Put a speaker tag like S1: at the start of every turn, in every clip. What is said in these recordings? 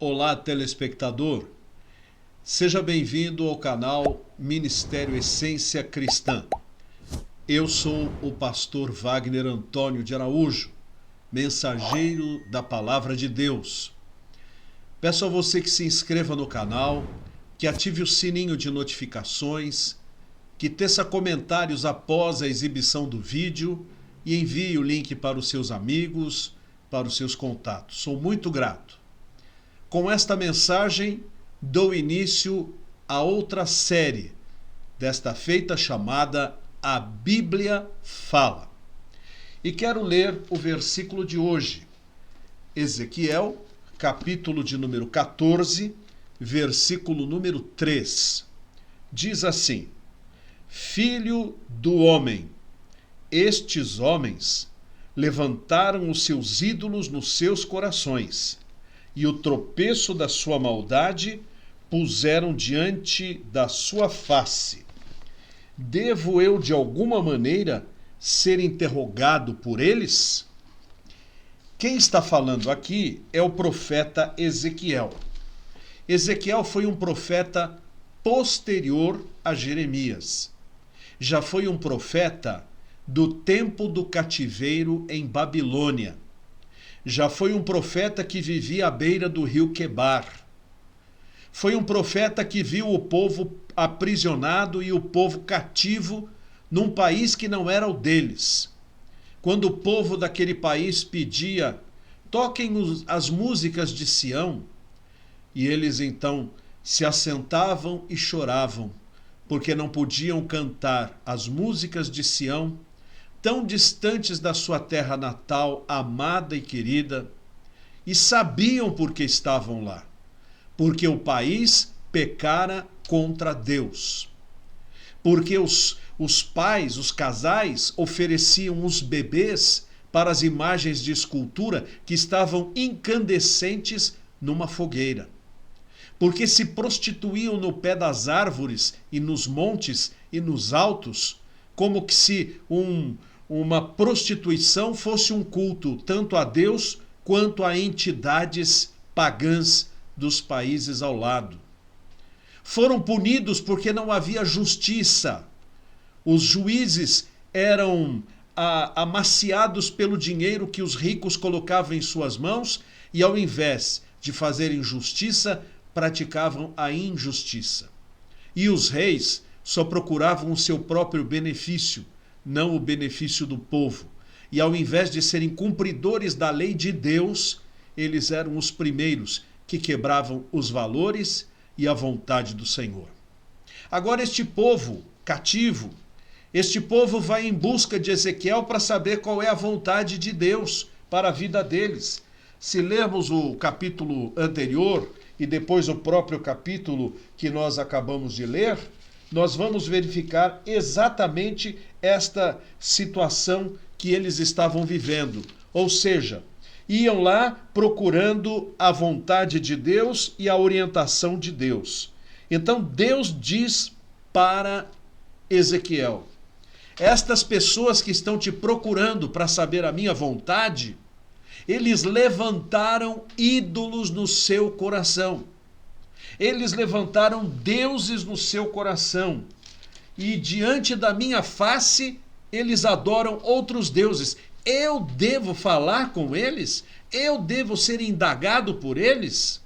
S1: Olá, telespectador. Seja bem-vindo ao canal Ministério Essência Cristã. Eu sou o pastor Wagner Antônio de Araújo, mensageiro da Palavra de Deus. Peço a você que se inscreva no canal, que ative o sininho de notificações, que teça comentários após a exibição do vídeo e envie o link para os seus amigos, para os seus contatos. Sou muito grato. Com esta mensagem, dou início a outra série, desta feita chamada A Bíblia Fala. E quero ler o versículo de hoje, Ezequiel, capítulo de número 14, versículo número 3. Diz assim: Filho do homem, estes homens levantaram os seus ídolos nos seus corações, e o tropeço da sua maldade puseram diante da sua face. Devo eu, de alguma maneira, ser interrogado por eles? Quem está falando aqui é o profeta Ezequiel. Ezequiel foi um profeta posterior a Jeremias. Já foi um profeta do tempo do cativeiro em Babilônia. Já foi um profeta que vivia à beira do rio Quebar. Foi um profeta que viu o povo aprisionado e o povo cativo num país que não era o deles. Quando o povo daquele país pedia, toquem as músicas de Sião, e eles então se assentavam e choravam, porque não podiam cantar as músicas de Sião, tão distantes da sua terra natal, amada e querida, e sabiam por que estavam lá. Porque o país pecara contra Deus. Porque os pais, os casais, ofereciam os bebês para as imagens de escultura que estavam incandescentes numa fogueira. Porque se prostituíam no pé das árvores e nos montes e nos altos, como que se uma prostituição fosse um culto tanto a Deus quanto a entidades pagãs dos países ao lado. Foram punidos porque não havia justiça. Os juízes eram amaciados pelo dinheiro que os ricos colocavam em suas mãos e, ao invés de fazerem justiça, praticavam a injustiça. E os reis só procuravam o seu próprio benefício, não o benefício do povo. E ao invés de serem cumpridores da lei de Deus, eles eram os primeiros que quebravam os valores e a vontade do Senhor. Agora este povo cativo, este povo vai em busca de Ezequiel para saber qual é a vontade de Deus para a vida deles. Se lermos o capítulo anterior e depois o próprio capítulo que nós acabamos de ler, nós vamos verificar exatamente esta situação que eles estavam vivendo. Ou seja, iam lá procurando a vontade de Deus e a orientação de Deus. Então Deus diz para Ezequiel: estas pessoas que estão te procurando para saber a minha vontade, eles levantaram ídolos no seu coração. Eles levantaram deuses no seu coração. E diante da minha face, eles adoram outros deuses. Eu devo falar com eles? Eu devo ser indagado por eles?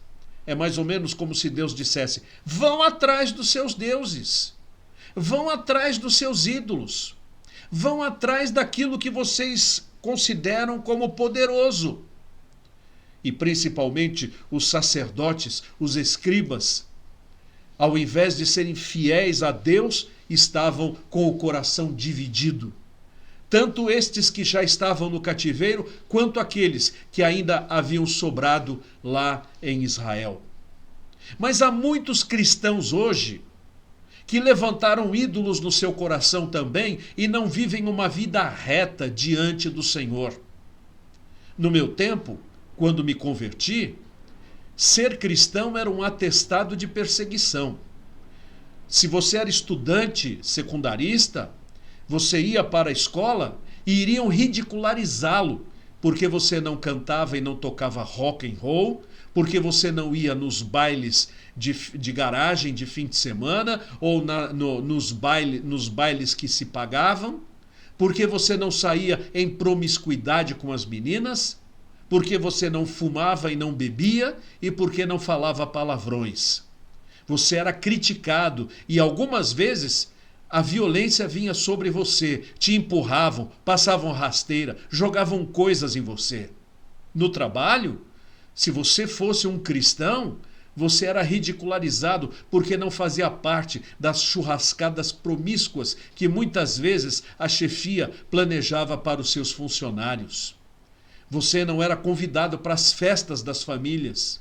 S1: É mais ou menos como se Deus dissesse: vão atrás dos seus deuses. Vão atrás dos seus ídolos. Vão atrás daquilo que vocês consideram como poderoso. E principalmente os sacerdotes, os escribas, ao invés de serem fiéis a Deus, estavam com o coração dividido. Tanto estes que já estavam no cativeiro, quanto aqueles que ainda haviam sobrado lá em Israel. Mas há muitos cristãos hoje que levantaram ídolos no seu coração também e não vivem uma vida reta diante do Senhor. No meu tempo, quando me converti, ser cristão era um atestado de perseguição. Se você era estudante secundarista, você ia para a escola e iriam ridicularizá-lo, porque você não cantava e não tocava rock and roll, Porque você não ia nos bailes de garagem de fim de semana ou nos bailes que se pagavam? Porque você não saía em promiscuidade com as meninas? Porque você não fumava e não bebia? E porque não falava palavrões? Você era criticado e algumas vezes a violência vinha sobre você, te empurravam, passavam rasteira, jogavam coisas em você. No trabalho, se você fosse um cristão, você era ridicularizado porque não fazia parte das churrascadas promíscuas que muitas vezes a chefia planejava para os seus funcionários. Você não era convidado para as festas das famílias.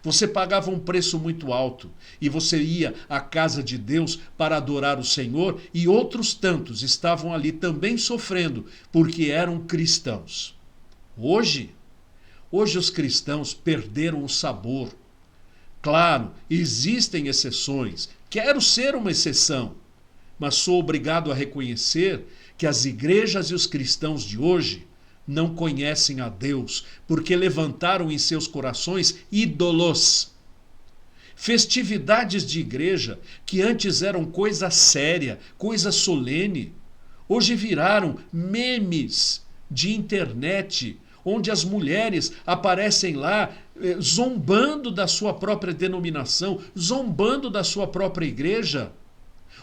S1: Você pagava um preço muito alto e você ia à casa de Deus para adorar o Senhor e outros tantos estavam ali também sofrendo porque eram cristãos. Hoje os cristãos perderam o sabor. Claro, existem exceções. Quero ser uma exceção, mas sou obrigado a reconhecer que as igrejas e os cristãos de hoje não conhecem a Deus, porque levantaram em seus corações ídolos. Festividades de igreja que antes eram coisa séria, coisa solene, hoje viraram memes de internet, onde as mulheres aparecem lá zombando da sua própria denominação, zombando da sua própria igreja.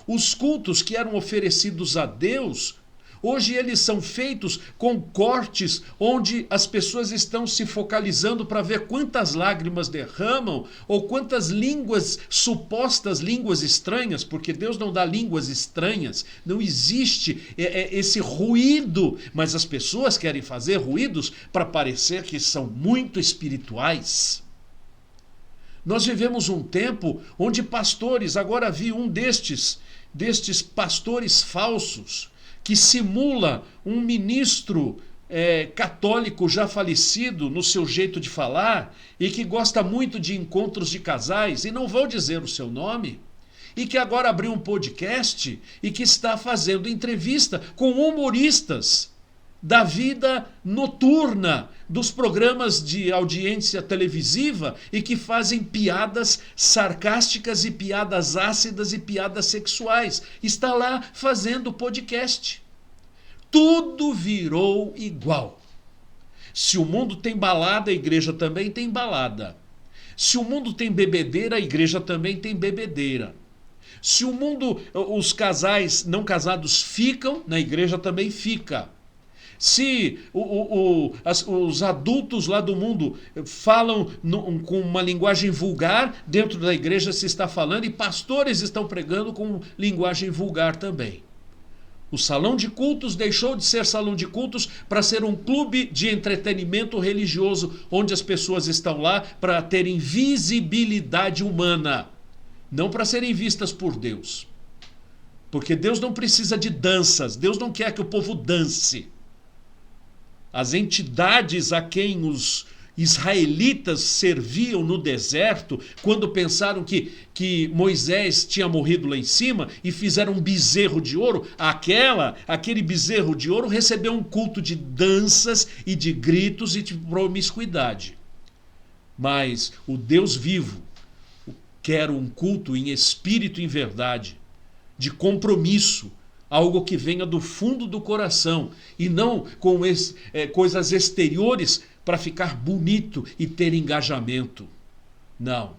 S1: Os cultos que eram oferecidos a Deus, hoje eles são feitos com cortes onde as pessoas estão se focalizando para ver quantas lágrimas derramam ou quantas línguas, supostas línguas estranhas, porque Deus não dá línguas estranhas, não existe esse ruído, mas as pessoas querem fazer ruídos para parecer que são muito espirituais. Nós vivemos um tempo onde pastores, agora vi um destes pastores falsos, que simula um ministro católico já falecido no seu jeito de falar e que gosta muito de encontros de casais, e não vou dizer o seu nome, e que agora abriu um podcast e que está fazendo entrevista com humoristas da vida noturna, dos programas de audiência televisiva e que fazem piadas sarcásticas e piadas ácidas e piadas sexuais. Está lá fazendo podcast. Tudo virou igual. Se o mundo tem balada, a igreja também tem balada. Se o mundo tem bebedeira, a igreja também tem bebedeira. Se o mundo, os casais não casados ficam, na igreja também fica. Se os adultos lá do mundo falam com uma linguagem vulgar, dentro da igreja se está falando, e pastores estão pregando com linguagem vulgar também. O salão de cultos deixou de ser salão de cultos para ser um clube de entretenimento religioso, onde as pessoas estão lá para terem visibilidade humana, não para serem vistas por Deus. Porque Deus não precisa de danças, Deus não quer que o povo dance. As entidades a quem os israelitas serviam no deserto, quando pensaram que Moisés tinha morrido lá em cima e fizeram um bezerro de ouro, aquele bezerro de ouro recebeu um culto de danças e de gritos e de promiscuidade. Mas o Deus vivo quer um culto em espírito e em verdade, de compromisso, algo que venha do fundo do coração e não com coisas exteriores para ficar bonito e ter engajamento. Não.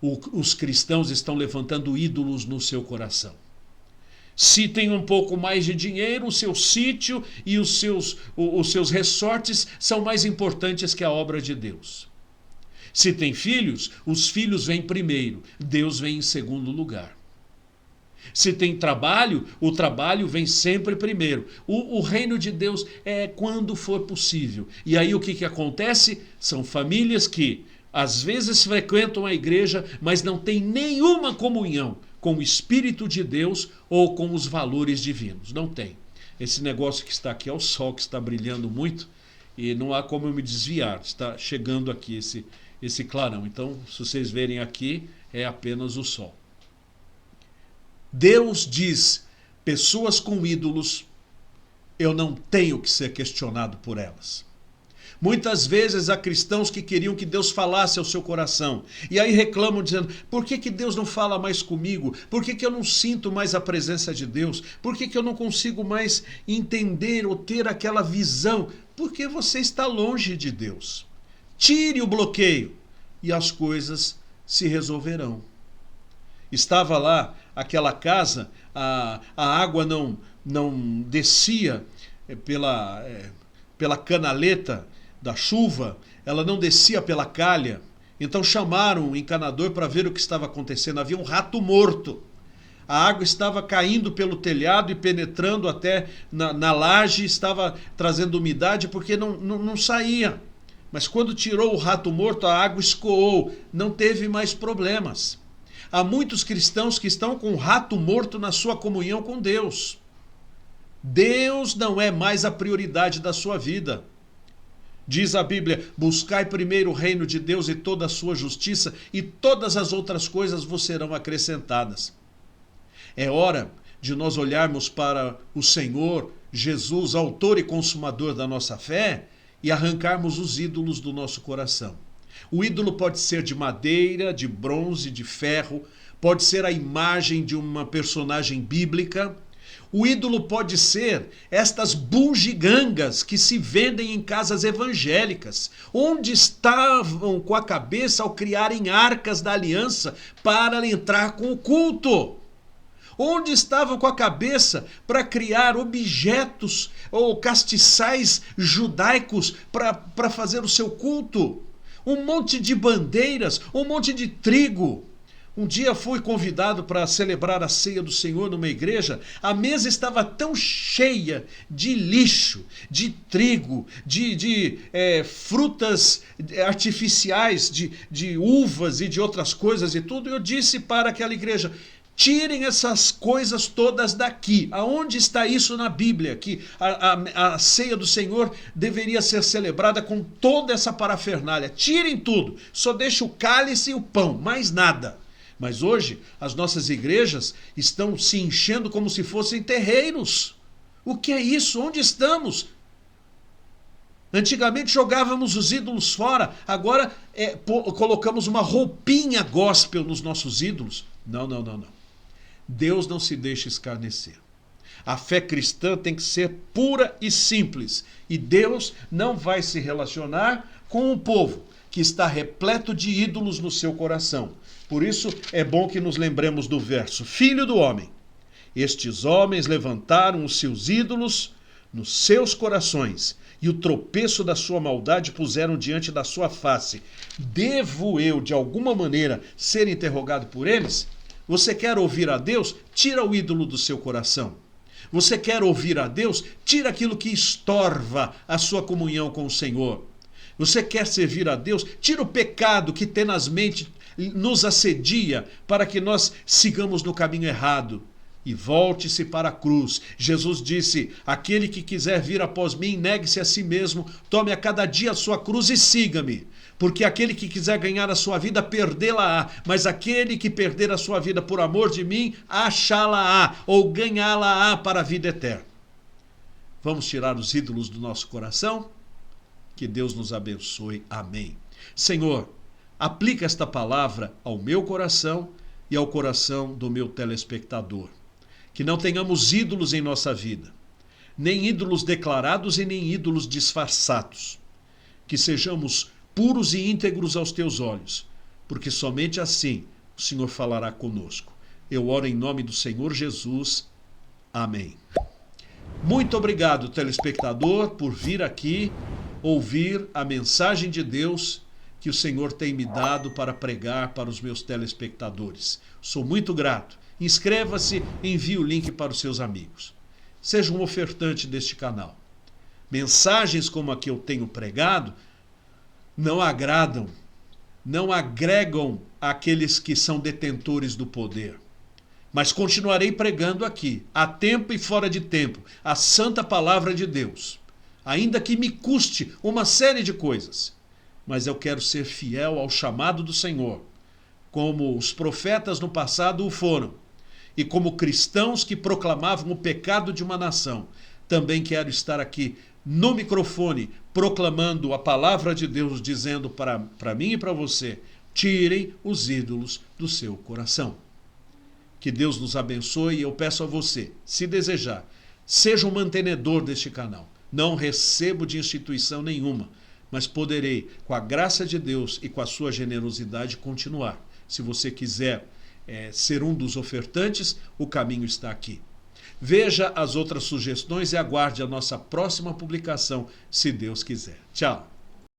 S1: Os cristãos estão levantando ídolos no seu coração. Se tem um pouco mais de dinheiro, o seu sítio e os seus resorts são mais importantes que a obra de Deus. Se tem filhos, os filhos vêm primeiro, Deus vem em segundo lugar. Se tem trabalho, o trabalho vem sempre primeiro. O reino de Deus é quando for possível. E aí o que acontece? São famílias que às vezes frequentam a igreja, mas não têm nenhuma comunhão com o Espírito de Deus ou com os valores divinos. Não tem. Esse negócio que está aqui é o sol que está brilhando muito e não há como eu me desviar. Está chegando aqui esse clarão. Então, se vocês verem aqui, é apenas o sol. Deus diz, pessoas com ídolos, eu não tenho que ser questionado por elas. Muitas vezes há cristãos que queriam que Deus falasse ao seu coração. E aí reclamam dizendo, por que Deus não fala mais comigo? Por que eu não sinto mais a presença de Deus? Por que eu não consigo mais entender ou ter aquela visão? Porque você está longe de Deus. Tire o bloqueio e as coisas se resolverão. Estava lá aquela casa, a água não descia pela canaleta da chuva, ela não descia pela calha. Então chamaram o encanador para ver o que estava acontecendo. Havia um rato morto. A água estava caindo pelo telhado e penetrando até na laje, estava trazendo umidade porque não saía. Mas quando tirou o rato morto, a água escoou, não teve mais problemas. Há muitos cristãos que estão com o rato morto na sua comunhão com Deus. Deus não é mais a prioridade da sua vida. Diz a Bíblia, buscai primeiro o reino de Deus e toda a sua justiça, e todas as outras coisas vos serão acrescentadas. É hora de nós olharmos para o Senhor, Jesus, autor e consumador da nossa fé, e arrancarmos os ídolos do nosso coração. O ídolo pode ser de madeira, de bronze, de ferro, pode ser a imagem de uma personagem bíblica. O ídolo pode ser estas bugigangas que se vendem em casas evangélicas, onde estavam com a cabeça ao criarem arcas da aliança para entrar com o culto. Onde estavam com a cabeça para criar objetos ou castiçais judaicos para fazer o seu culto. Um monte de bandeiras, um monte de trigo. Um dia fui convidado para celebrar a ceia do Senhor numa igreja. A mesa estava tão cheia de lixo, de trigo, de frutas artificiais, de uvas e de outras coisas e tudo. Eu disse para aquela igreja, tirem essas coisas todas daqui. Aonde está isso na Bíblia? Que a ceia do Senhor deveria ser celebrada com toda essa parafernália. Tirem tudo. Só deixa o cálice e o pão, mais nada. Mas hoje as nossas igrejas estão se enchendo como se fossem terreiros. O que é isso? Onde estamos? Antigamente jogávamos os ídolos fora, agora colocamos uma roupinha gospel nos nossos ídolos. Não. Deus não se deixa escarnecer. A fé cristã tem que ser pura e simples. E Deus não vai se relacionar com um povo que está repleto de ídolos no seu coração. Por isso é bom que nos lembremos do verso. Filho do homem, estes homens levantaram os seus ídolos nos seus corações e o tropeço da sua maldade puseram diante da sua face. Devo eu, de alguma maneira, ser interrogado por eles? Você quer ouvir a Deus? Tira o ídolo do seu coração. Você quer ouvir a Deus? Tira aquilo que estorva a sua comunhão com o Senhor. Você quer servir a Deus? Tira o pecado que tenazmente nos assedia para que nós sigamos no caminho errado. E volte-se para a cruz. Jesus disse, aquele que quiser vir após mim, negue-se a si mesmo, tome a cada dia a sua cruz e siga-me. Porque aquele que quiser ganhar a sua vida, perdê-la-á. Mas aquele que perder a sua vida por amor de mim, achá-la-á ou ganhá-la-á para a vida eterna. Vamos tirar os ídolos do nosso coração? Que Deus nos abençoe. Amém. Senhor, aplica esta palavra ao meu coração e ao coração do meu telespectador. Que não tenhamos ídolos em nossa vida, nem ídolos declarados e nem ídolos disfarçados. Que sejamos puros e íntegros aos teus olhos, porque somente assim o Senhor falará conosco. Eu oro em nome do Senhor Jesus. Amém. Muito obrigado, telespectador, por vir aqui ouvir a mensagem de Deus que o Senhor tem me dado para pregar para os meus telespectadores. Sou muito grato. Inscreva-se, envie o link para os seus amigos. Seja um ofertante deste canal. Mensagens como a que eu tenho pregado não agradam, não agregam àqueles que são detentores do poder. Mas continuarei pregando aqui, a tempo e fora de tempo, a santa palavra de Deus. Ainda que me custe uma série de coisas. Mas eu quero ser fiel ao chamado do Senhor, como os profetas no passado o foram, e como cristãos que proclamavam o pecado de uma nação, também quero estar aqui no microfone, proclamando a palavra de Deus, dizendo para mim e para você: tirem os ídolos do seu coração. Que Deus nos abençoe, e eu peço a você, se desejar, seja um mantenedor deste canal. Não recebo de instituição nenhuma, mas poderei, com a graça de Deus e com a sua generosidade, continuar. Se você quiser ser um dos ofertantes, o caminho está aqui. Veja as outras sugestões e aguarde a nossa próxima publicação, se Deus quiser. Tchau!